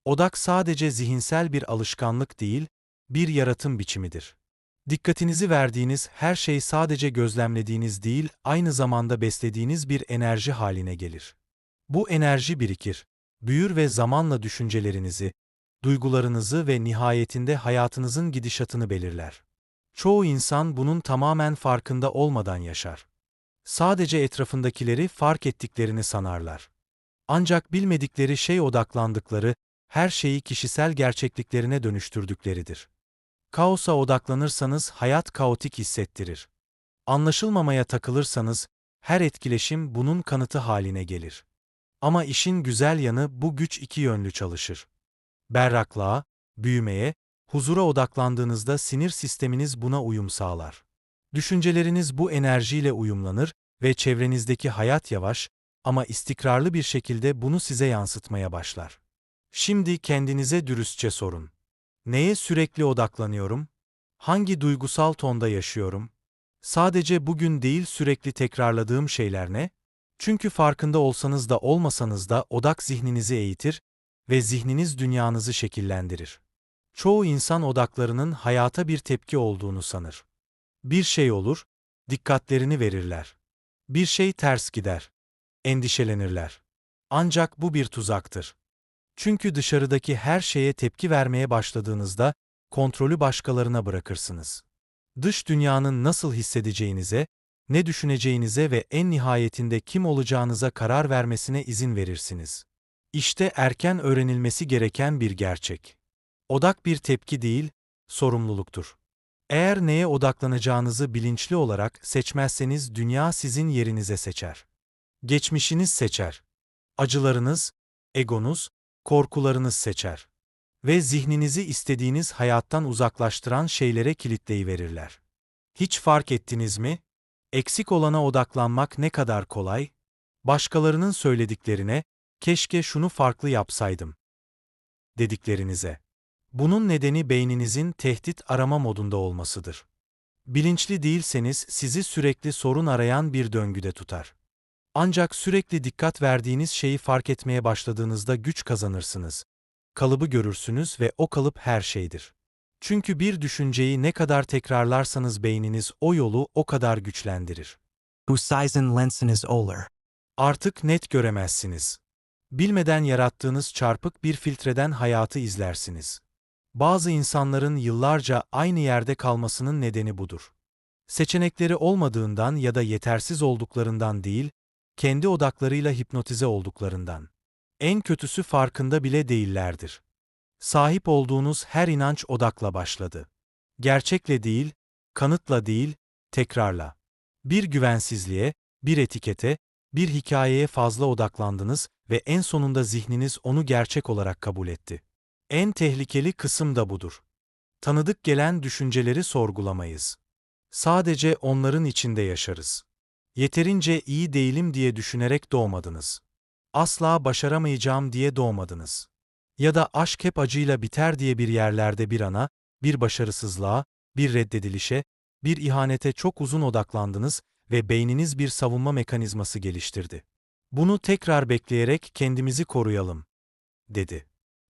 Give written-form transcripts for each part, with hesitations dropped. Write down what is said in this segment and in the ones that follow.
Odak sadece zihinsel bir alışkanlık değil, bir yaratım biçimidir. Dikkatinizi verdiğiniz her şey sadece gözlemlediğiniz değil, aynı zamanda beslediğiniz bir enerji haline gelir. Bu enerji birikir, büyür ve zamanla düşüncelerinizi, duygularınızı ve nihayetinde hayatınızın gidişatını belirler. Çoğu insan bunun tamamen farkında olmadan yaşar. Sadece etrafındakileri fark ettiklerini sanarlar. Ancak bilmedikleri şey odaklandıkları, her şeyi kişisel gerçekliklerine dönüştürdükleridir. Kaosa odaklanırsanız hayat kaotik hissettirir. Anlaşılmamaya takılırsanız, her etkileşim bunun kanıtı haline gelir. Ama işin güzel yanı bu güç iki yönlü çalışır. Berraklığa, büyümeye, huzura odaklandığınızda sinir sisteminiz buna uyum sağlar. Düşünceleriniz bu enerjiyle uyumlanır ve çevrenizdeki hayat yavaş ama istikrarlı bir şekilde bunu size yansıtmaya başlar. Şimdi kendinize dürüstçe sorun. Neye sürekli odaklanıyorum? Hangi duygusal tonda yaşıyorum? Sadece bugün değil sürekli tekrarladığım şeyler ne? Çünkü farkında olsanız da olmasanız da odak zihninizi eğitir ve zihniniz dünyanızı şekillendirir. Çoğu insan odaklarının hayata bir tepki olduğunu sanır. Bir şey olur, dikkatlerini verirler. Bir şey ters gider, endişelenirler. Ancak bu bir tuzaktır. Çünkü dışarıdaki her şeye tepki vermeye başladığınızda kontrolü başkalarına bırakırsınız. Dış dünyanın nasıl hissedeceğinize, ne düşüneceğinize ve en nihayetinde kim olacağınıza karar vermesine izin verirsiniz. İşte erken öğrenilmesi gereken bir gerçek. Odak bir tepki değil, sorumluluktur. Eğer neye odaklanacağınızı bilinçli olarak seçmezseniz dünya sizin yerinize seçer. Geçmişiniz seçer. Acılarınız, egonuz, korkularınız seçer. Ve zihninizi istediğiniz hayattan uzaklaştıran şeylere kilitleyiverirler. Hiç fark ettiniz mi? Eksik olana odaklanmak ne kadar kolay? Başkalarının söylediklerine, keşke şunu farklı yapsaydım dediklerinize. Bunun nedeni beyninizin tehdit arama modunda olmasıdır. Bilinçli değilseniz sizi sürekli sorun arayan bir döngüde tutar. Ancak sürekli dikkat verdiğiniz şeyi fark etmeye başladığınızda güç kazanırsınız. Kalıbı görürsünüz ve o kalıp her şeydir. Çünkü bir düşünceyi ne kadar tekrarlarsanız beyniniz o yolu o kadar güçlendirir. Bu sizin lensiniz olur. Artık net göremezsiniz. Bilmeden yarattığınız çarpık bir filtreden hayatı izlersiniz. Bazı insanların yıllarca aynı yerde kalmasının nedeni budur. Seçenekleri olmadığından ya da yetersiz olduklarından değil, kendi odaklarıyla hipnotize olduklarından. En kötüsü farkında bile değillerdir. Sahip olduğunuz her inanç odakla başladı. Gerçekle değil, kanıtla değil, tekrarla. Bir güvensizliğe, bir etikete, bir hikayeye fazla odaklandınız ve en sonunda zihniniz onu gerçek olarak kabul etti. En tehlikeli kısım da budur. Tanıdık gelen düşünceleri sorgulamayız. Sadece onların içinde yaşarız. Yeterince iyi değilim diye düşünerek doğmadınız. Asla başaramayacağım diye doğmadınız. Ya da aşk hep acıyla biter diye bir yerlerde bir ana, bir başarısızlığa, bir reddedilişe, bir ihanete çok uzun odaklandınız ve beyniniz bir savunma mekanizması geliştirdi. Bunu tekrar bekleyerek kendimizi koruyalım, dedi.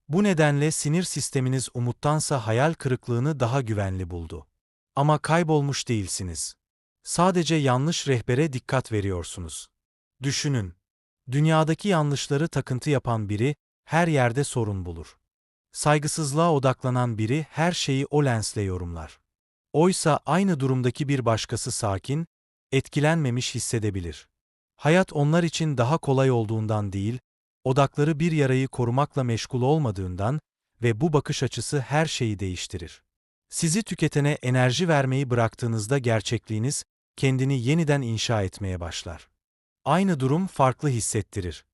Bu nedenle sinir sisteminiz umuttansa hayal kırıklığını daha güvenli buldu. Ama kaybolmuş değilsiniz. Sadece yanlış rehbere dikkat veriyorsunuz. Düşünün. Dünyadaki yanlışları takıntı yapan biri her yerde sorun bulur. Saygısızlığa odaklanan biri her şeyi o lensle yorumlar. Oysa aynı durumdaki bir başkası sakin, etkilenmemiş hissedebilir. Hayat onlar için daha kolay olduğundan değil, odakları bir yarayı korumakla meşgul olmadığından ve bu bakış açısı her şeyi değiştirir. Sizi tüketene enerji vermeyi bıraktığınızda gerçekliğiniz kendini yeniden inşa etmeye başlar. Aynı durum farklı hissettirir.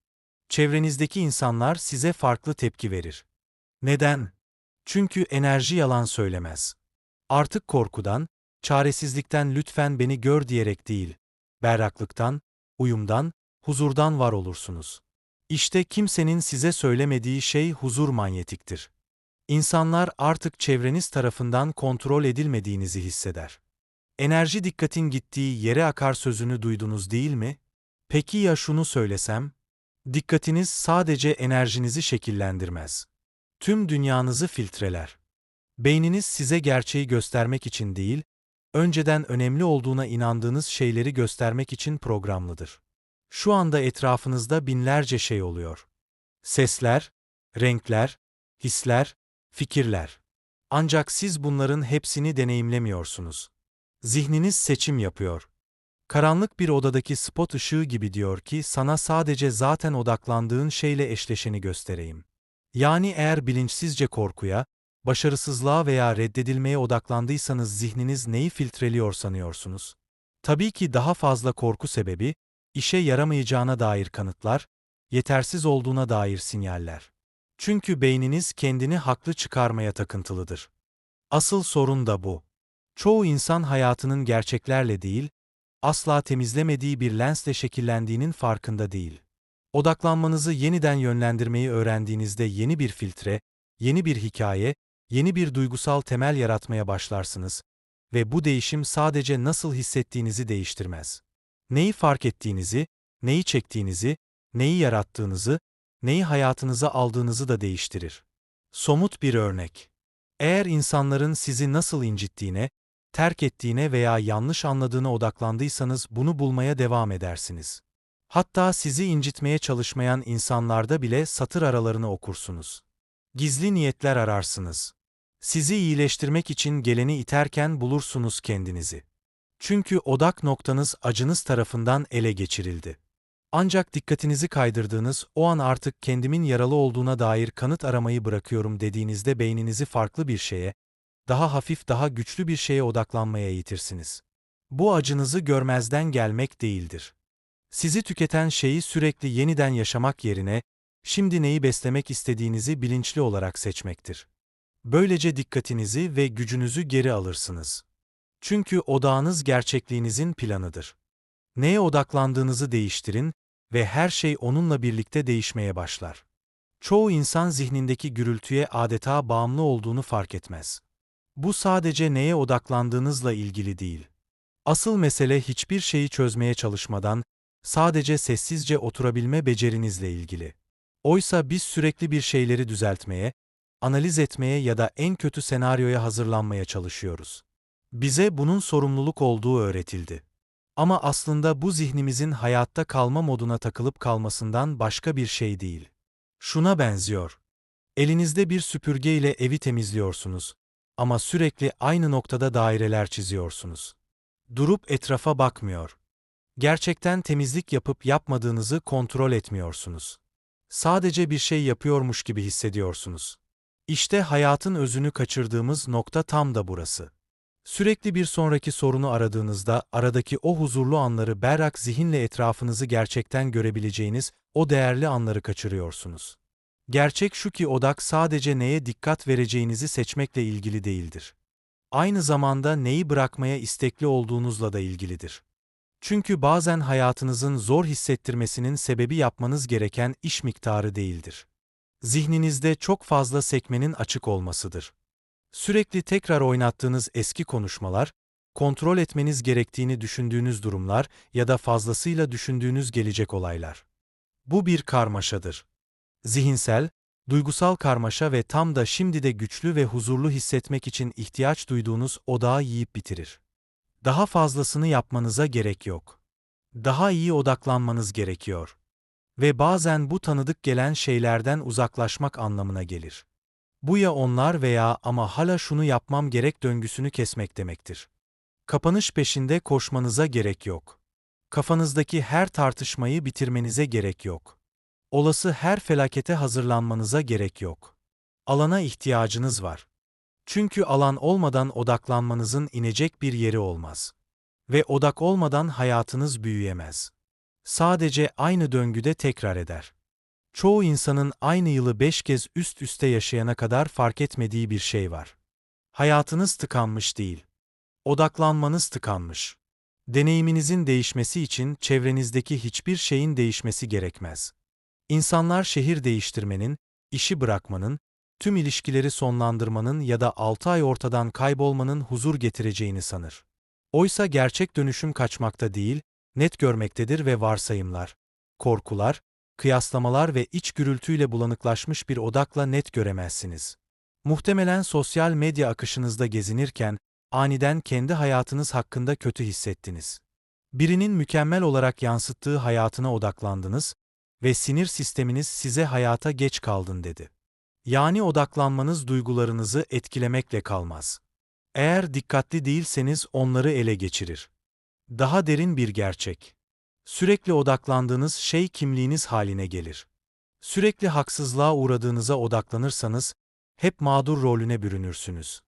Çevrenizdeki insanlar size farklı tepki verir. Neden? Çünkü enerji yalan söylemez. Artık korkudan, çaresizlikten lütfen beni gör diyerek değil, berraklıktan, uyumdan, huzurdan var olursunuz. İşte kimsenin size söylemediği şey huzur manyetiktir. İnsanlar artık çevreniz tarafından kontrol edilmediğinizi hisseder. Enerji dikkatin gittiği yere akar sözünü duydunuz değil mi? Peki ya şunu söylesem? Dikkatiniz sadece enerjinizi şekillendirmez. Tüm dünyanızı filtreler. Beyniniz size gerçeği göstermek için değil, önceden önemli olduğuna inandığınız şeyleri göstermek için programlıdır. Şu anda etrafınızda binlerce şey oluyor. Sesler, renkler, hisler, fikirler. Ancak siz bunların hepsini deneyimlemiyorsunuz. Zihniniz seçim yapıyor. Karanlık bir odadaki spot ışığı gibi diyor ki sana sadece zaten odaklandığın şeyle eşleşeni göstereyim. Yani eğer bilinçsizce korkuya, başarısızlığa veya reddedilmeye odaklandıysanız zihniniz neyi filtreliyor sanıyorsunuz? Tabii ki daha fazla korku sebebi, işe yaramayacağına dair kanıtlar, yetersiz olduğuna dair sinyaller. Çünkü beyniniz kendini haklı çıkarmaya takıntılıdır. Asıl sorun da bu. Çoğu insan hayatının gerçeklerle değil, asla temizlemediği bir lensle şekillendiğinin farkında değil. Odaklanmanızı yeniden yönlendirmeyi öğrendiğinizde yeni bir filtre, yeni bir hikaye, yeni bir duygusal temel yaratmaya başlarsınız ve bu değişim sadece nasıl hissettiğinizi değiştirmez. Neyi fark ettiğinizi, neyi çektiğinizi, neyi yarattığınızı, neyi hayatınıza aldığınızı da değiştirir. Somut bir örnek. Eğer insanların sizi nasıl incittiğine, terk ettiğine veya yanlış anladığına odaklandıysanız bunu bulmaya devam edersiniz. Hatta sizi incitmeye çalışmayan insanlarda bile satır aralarını okursunuz. Gizli niyetler ararsınız. Sizi iyileştirmek için geleni iterken bulursunuz kendinizi. Çünkü odak noktanız acınız tarafından ele geçirildi. Ancak dikkatinizi kaydırdığınız o an artık kendimin yaralı olduğuna dair kanıt aramayı bırakıyorum dediğinizde beyninizi farklı bir şeye, daha hafif, daha güçlü bir şeye odaklanmaya eğitirsiniz. Bu acınızı görmezden gelmek değildir. Sizi tüketen şeyi sürekli yeniden yaşamak yerine, şimdi neyi beslemek istediğinizi bilinçli olarak seçmektir. Böylece dikkatinizi ve gücünüzü geri alırsınız. Çünkü odağınız gerçekliğinizin planıdır. Neye odaklandığınızı değiştirin ve her şey onunla birlikte değişmeye başlar. Çoğu insan zihnindeki gürültüye adeta bağımlı olduğunu fark etmez. Bu sadece neye odaklandığınızla ilgili değil. Asıl mesele hiçbir şeyi çözmeye çalışmadan, sadece sessizce oturabilme becerinizle ilgili. Oysa biz sürekli bir şeyleri düzeltmeye, analiz etmeye ya da en kötü senaryoya hazırlanmaya çalışıyoruz. Bize bunun sorumluluk olduğu öğretildi. Ama aslında bu zihnimizin hayatta kalma moduna takılıp kalmasından başka bir şey değil. Şuna benziyor. Elinizde bir süpürge ile evi temizliyorsunuz ama sürekli aynı noktada daireler çiziyorsunuz. Durup etrafa bakmıyor. Gerçekten temizlik yapıp yapmadığınızı kontrol etmiyorsunuz. Sadece bir şey yapıyormuş gibi hissediyorsunuz. İşte hayatın özünü kaçırdığımız nokta tam da burası. Sürekli bir sonraki sorunu aradığınızda aradaki o huzurlu anları berrak zihinle etrafınızı gerçekten görebileceğiniz o değerli anları kaçırıyorsunuz. Gerçek şu ki odak sadece neye dikkat vereceğinizi seçmekle ilgili değildir. Aynı zamanda neyi bırakmaya istekli olduğunuzla da ilgilidir. Çünkü bazen hayatınızın zor hissettirmesinin sebebi yapmanız gereken iş miktarı değildir. Zihninizde çok fazla sekmenin açık olmasıdır. Sürekli tekrar oynattığınız eski konuşmalar, kontrol etmeniz gerektiğini düşündüğünüz durumlar ya da fazlasıyla düşündüğünüz gelecek olaylar. Bu bir karmaşadır. Zihinsel, duygusal karmaşa ve tam da şimdi de güçlü ve huzurlu hissetmek için ihtiyaç duyduğunuz odağı yiyip bitirir. Daha fazlasını yapmanıza gerek yok. Daha iyi odaklanmanız gerekiyor. Ve bazen bu tanıdık gelen şeylerden uzaklaşmak anlamına gelir. Bu ya onlar veya ama hala şunu yapmam gerek döngüsünü kesmek demektir. Kapanış peşinde koşmanıza gerek yok. Kafanızdaki her tartışmayı bitirmenize gerek yok. Olası her felakete hazırlanmanıza gerek yok. Alana ihtiyacınız var. Çünkü alan olmadan odaklanmanızın inecek bir yeri olmaz. Ve odak olmadan hayatınız büyüyemez. Sadece aynı döngüde tekrar eder. Çoğu insanın aynı yılı 5 kez üst üste yaşayana kadar fark etmediği bir şey var. Hayatınız tıkanmış değil. Odaklanmanız tıkanmış. Deneyiminizin değişmesi için çevrenizdeki hiçbir şeyin değişmesi gerekmez. İnsanlar şehir değiştirmenin, işi bırakmanın, tüm ilişkileri sonlandırmanın ya da 6 ay ortadan kaybolmanın huzur getireceğini sanır. Oysa gerçek dönüşüm kaçmakta değil, net görmektedir ve varsayımlar, korkular, kıyaslamalar ve iç gürültüyle bulanıklaşmış bir odakla net göremezsiniz. Muhtemelen sosyal medya akışınızda gezinirken, aniden kendi hayatınız hakkında kötü hissettiniz. Birinin mükemmel olarak yansıttığı hayatına odaklandınız ve sinir sisteminiz size hayata geç kaldın dedi. Yani odaklanmanız duygularınızı etkilemekle kalmaz. Eğer dikkatli değilseniz onları ele geçirir. Daha derin bir gerçek. Sürekli odaklandığınız şey kimliğiniz haline gelir. Sürekli haksızlığa uğradığınıza odaklanırsanız, hep mağdur rolüne bürünürsünüz.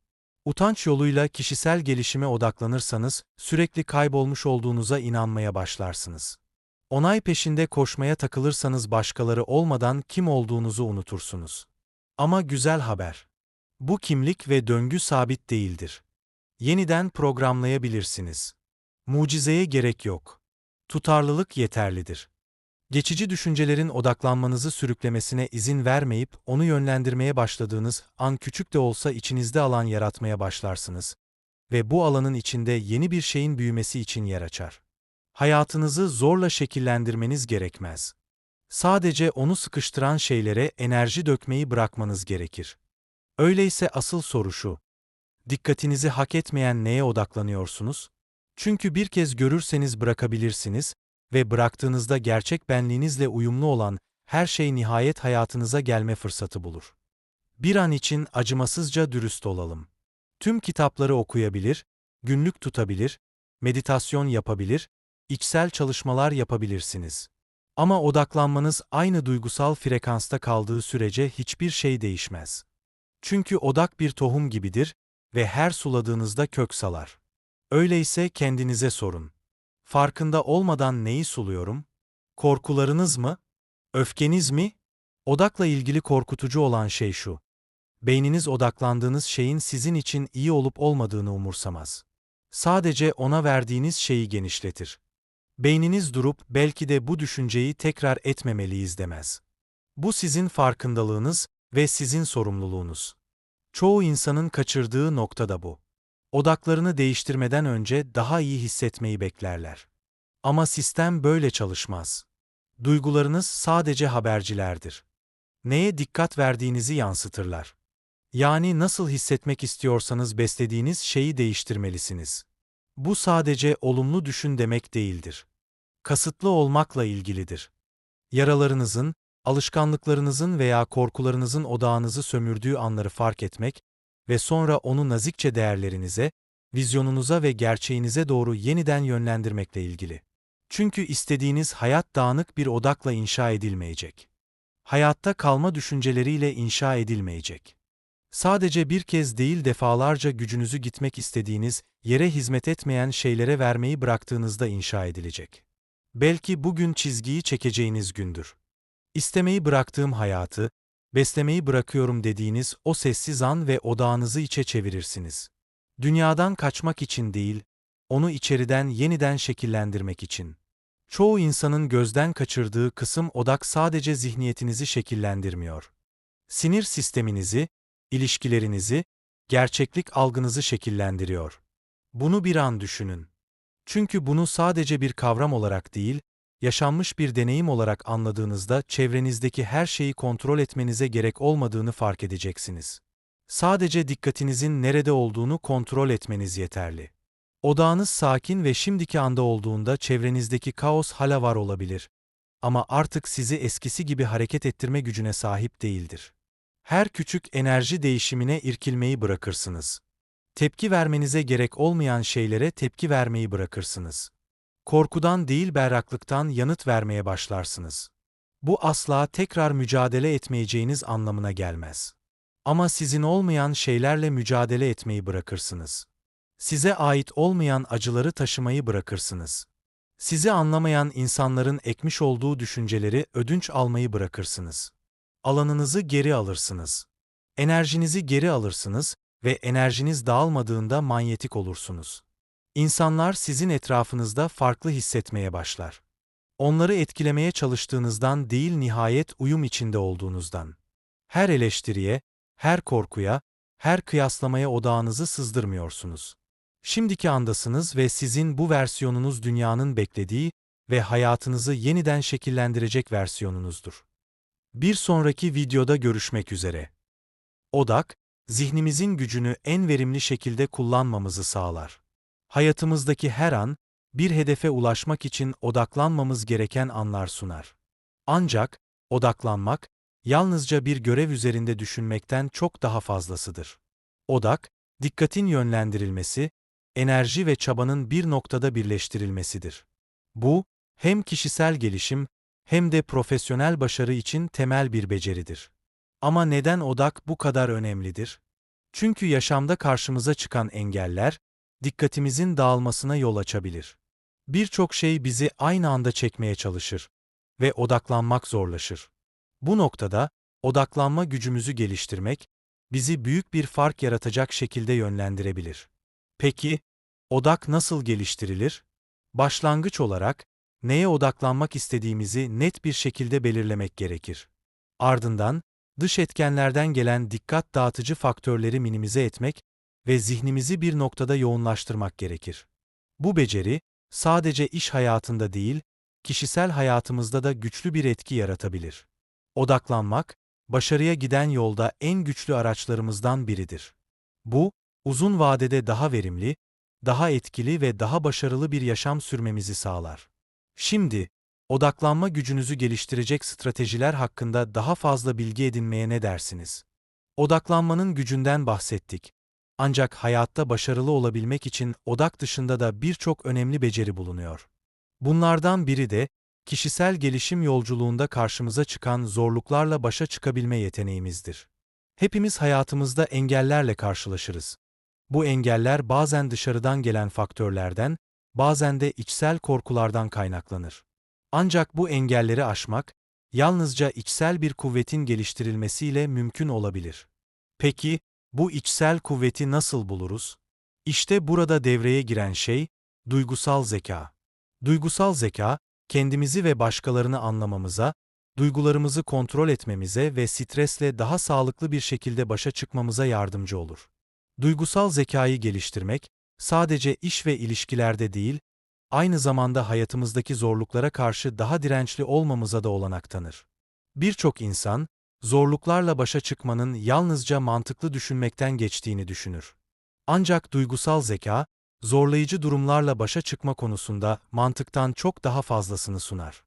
Utanç yoluyla kişisel gelişime odaklanırsanız, sürekli kaybolmuş olduğunuza inanmaya başlarsınız. Onay peşinde koşmaya takılırsanız başkaları olmadan kim olduğunuzu unutursunuz. Ama güzel haber. Bu kimlik ve döngü sabit değildir. Yeniden programlayabilirsiniz. Mucizeye gerek yok. Tutarlılık yeterlidir. Geçici düşüncelerin odaklanmanızı sürüklemesine izin vermeyip onu yönlendirmeye başladığınız an küçük de olsa içinizde alan yaratmaya başlarsınız ve bu alanın içinde yeni bir şeyin büyümesi için yer açar. Hayatınızı zorla şekillendirmeniz gerekmez. Sadece onu sıkıştıran şeylere enerji dökmeyi bırakmanız gerekir. Öyleyse asıl soru şu: dikkatinizi hak etmeyen neye odaklanıyorsunuz? Çünkü bir kez görürseniz bırakabilirsiniz ve bıraktığınızda gerçek benliğinizle uyumlu olan her şey nihayet hayatınıza gelme fırsatı bulur. Bir an için acımasızca dürüst olalım. Tüm kitapları okuyabilir, günlük tutabilir, meditasyon yapabilir, içsel çalışmalar yapabilirsiniz. Ama odaklanmanız aynı duygusal frekansta kaldığı sürece hiçbir şey değişmez. Çünkü odak bir tohum gibidir ve her suladığınızda kök salar. Öyleyse kendinize sorun. Farkında olmadan neyi suluyorum? Korkularınız mı? Öfkeniz mi? Odakla ilgili korkutucu olan şey şu: beyniniz odaklandığınız şeyin sizin için iyi olup olmadığını umursamaz. Sadece ona verdiğiniz şeyi genişletir. Beyniniz durup belki de bu düşünceyi tekrar etmemeliyiz demez. Bu sizin farkındalığınız ve sizin sorumluluğunuz. Çoğu insanın kaçırdığı nokta da bu. Odaklarını değiştirmeden önce daha iyi hissetmeyi beklerler. Ama sistem böyle çalışmaz. Duygularınız sadece habercilerdir. Neye dikkat verdiğinizi yansıtırlar. Yani nasıl hissetmek istiyorsanız beslediğiniz şeyi değiştirmelisiniz. Bu sadece olumlu düşün demek değildir. Kasıtlı olmakla ilgilidir. Yaralarınızın, alışkanlıklarınızın veya korkularınızın odağınızı sömürdüğü anları fark etmek ve sonra onu nazikçe değerlerinize, vizyonunuza ve gerçeğinize doğru yeniden yönlendirmekle ilgili. Çünkü istediğiniz hayat dağınık bir odakla inşa edilmeyecek. Hayatta kalma düşünceleriyle inşa edilmeyecek. Sadece bir kez değil defalarca gücünüzü gitmek istediğiniz, yere hizmet etmeyen şeylere vermeyi bıraktığınızda inşa edilecek. Belki bugün çizgiyi çekeceğiniz gündür. İstemeyi bıraktığım hayatı, beslemeyi bırakıyorum dediğiniz o sessiz an ve odağınızı içe çevirirsiniz. Dünyadan kaçmak için değil, onu içeriden yeniden şekillendirmek için. Çoğu insanın gözden kaçırdığı kısım odak sadece zihniyetinizi şekillendirmiyor. Sinir sisteminizi, ilişkilerinizi, gerçeklik algınızı şekillendiriyor. Bunu bir an düşünün. Çünkü bunu sadece bir kavram olarak değil, yaşanmış bir deneyim olarak anladığınızda çevrenizdeki her şeyi kontrol etmenize gerek olmadığını fark edeceksiniz. Sadece dikkatinizin nerede olduğunu kontrol etmeniz yeterli. Odağınız sakin ve şimdiki anda olduğunda çevrenizdeki kaos hala var olabilir. Ama artık sizi eskisi gibi hareket ettirme gücüne sahip değildir. Her küçük enerji değişimine irkilmeyi bırakırsınız. Tepki vermenize gerek olmayan şeylere tepki vermeyi bırakırsınız. Korkudan değil berraklıktan yanıt vermeye başlarsınız. Bu asla tekrar mücadele etmeyeceğiniz anlamına gelmez. Ama sizin olmayan şeylerle mücadele etmeyi bırakırsınız. Size ait olmayan acıları taşımayı bırakırsınız. Sizi anlamayan insanların ekmiş olduğu düşünceleri ödünç almayı bırakırsınız. Alanınızı geri alırsınız. Enerjinizi geri alırsınız ve enerjiniz dağılmadığında manyetik olursunuz. İnsanlar sizin etrafınızda farklı hissetmeye başlar. Onları etkilemeye çalıştığınızdan değil nihayet uyum içinde olduğunuzdan. Her eleştiriye, her korkuya, her kıyaslamaya odağınızı sızdırmıyorsunuz. Şimdiki andasınız ve sizin bu versiyonunuz dünyanın beklediği ve hayatınızı yeniden şekillendirecek versiyonunuzdur. Bir sonraki videoda görüşmek üzere. Odak, zihnimizin gücünü en verimli şekilde kullanmamızı sağlar. Hayatımızdaki her an, bir hedefe ulaşmak için odaklanmamız gereken anlar sunar. Ancak, odaklanmak, yalnızca bir görev üzerinde düşünmekten çok daha fazlasıdır. Odak, dikkatin yönlendirilmesi, enerji ve çabanın bir noktada birleştirilmesidir. Bu, hem kişisel gelişim hem de profesyonel başarı için temel bir beceridir. Ama neden odak bu kadar önemlidir? Çünkü yaşamda karşımıza çıkan engeller, dikkatimizin dağılmasına yol açabilir. Birçok şey bizi aynı anda çekmeye çalışır ve odaklanmak zorlaşır. Bu noktada, odaklanma gücümüzü geliştirmek, bizi büyük bir fark yaratacak şekilde yönlendirebilir. Peki, odak nasıl geliştirilir? Başlangıç olarak, neye odaklanmak istediğimizi net bir şekilde belirlemek gerekir. Ardından, dış etkenlerden gelen dikkat dağıtıcı faktörleri minimize etmek ve zihnimizi bir noktada yoğunlaştırmak gerekir. Bu beceri, sadece iş hayatında değil, kişisel hayatımızda da güçlü bir etki yaratabilir. Odaklanmak, başarıya giden yolda en güçlü araçlarımızdan biridir. Bu, uzun vadede daha verimli, daha etkili ve daha başarılı bir yaşam sürmemizi sağlar. Şimdi, odaklanma gücünüzü geliştirecek stratejiler hakkında daha fazla bilgi edinmeye ne dersiniz? Odaklanmanın gücünden bahsettik. Ancak hayatta başarılı olabilmek için odak dışında da birçok önemli beceri bulunuyor. Bunlardan biri de, kişisel gelişim yolculuğunda karşımıza çıkan zorluklarla başa çıkabilme yeteneğimizdir. Hepimiz hayatımızda engellerle karşılaşırız. Bu engeller bazen dışarıdan gelen faktörlerden, bazen de içsel korkulardan kaynaklanır. Ancak bu engelleri aşmak, yalnızca içsel bir kuvvetin geliştirilmesiyle mümkün olabilir. Peki, bu içsel kuvveti nasıl buluruz? İşte burada devreye giren şey, duygusal zeka. Duygusal zeka, kendimizi ve başkalarını anlamamıza, duygularımızı kontrol etmemize ve stresle daha sağlıklı bir şekilde başa çıkmamıza yardımcı olur. Duygusal zekayı geliştirmek, sadece iş ve ilişkilerde değil, aynı zamanda hayatımızdaki zorluklara karşı daha dirençli olmamıza da olanak tanır. Birçok insan, zorluklarla başa çıkmanın yalnızca mantıklı düşünmekten geçtiğini düşünür. Ancak duygusal zeka, zorlayıcı durumlarla başa çıkma konusunda mantıktan çok daha fazlasını sunar.